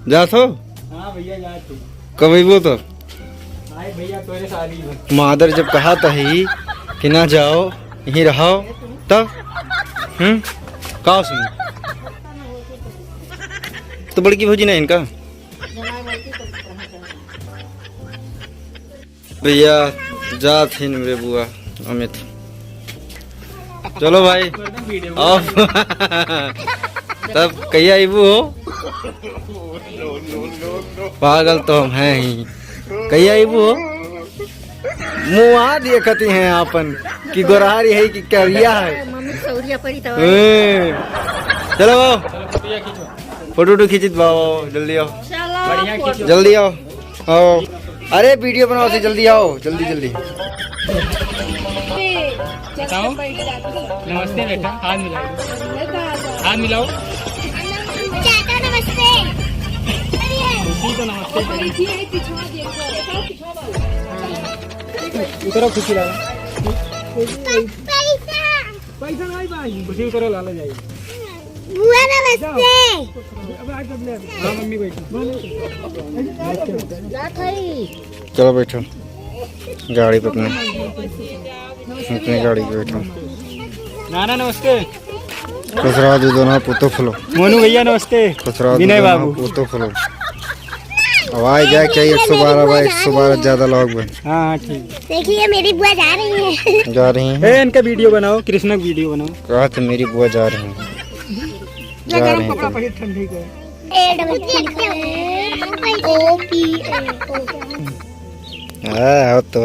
जा थो। हाँ भैया जा तू कब वो तो आए भैया तोरे शादी में। मादर जब कहा था ही कि ना जाओ यहीं रहो तब कहा सुनी तो बड़की भौजी ना इनका भैया जा थी मेरे बुआ अमित। चलो भाई आओ तब कहिया आईबू हो पागल तो हम हैं ही कहिया आईबू हो मुँह देखती हैं आपन कि गोरहारी है कि करिया है। चलो फोटो खींचित बाओ जल्दी आओ जल्दी आओ आओ अरे वीडियो बनाओ से जल्दी आओ जल्दी जल्दी। नमस्ते बेटा हाथ मिलाओ हाथ मिलाओ। नमस्ते तो नमस्ते उतरो खुशी लाला पैसा नहीं भाई खुशी उतरो लाला जाइए। बुआ नमस्ते। हाँ मम्मी बैठो चलो बैठो गाड़ी पे अपने गाड़ी पे बैठो। नाना नमस्ते। खुश रहो दो दोनों पुतो फलो। मोनू भैया नमस्ते। खुश रहो विनय बाबू पुतो फलो। आवाज जाए चाहिए 112 बाई 112 ज्यादा लोग में। हाँ ठीक। देखिए मेरी बुआ जा रही है। जा रही हैं इनका वीडियो बनाओ कृष्णा का वीडियो बनाओ। कहा तो मेरी बुआ जा रही हैं जा रही हैं तो। ठंडी को आओ तो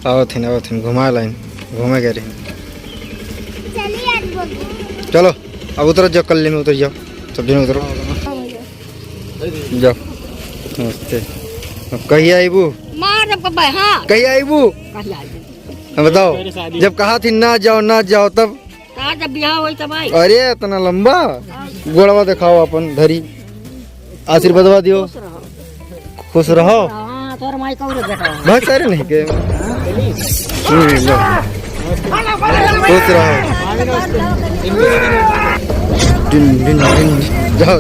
आओ थी घुमा लाइन घूमे गए रही। चलो अब उतरो जाओ कल्ले में उतर जाओ सब दिन उतरो जाओ। नमस्ते अब कहिए आईबू कहिए आईबू बताओ जब कहा थी ना जाओ तब जब बिहार हुई तब आई। अरे इतना लंबा गोड़वा दिखाओ अपन धरी आशीर्वाद दियो खुश रहो। बहुत सारे नहीं के खुश रहो। जाओ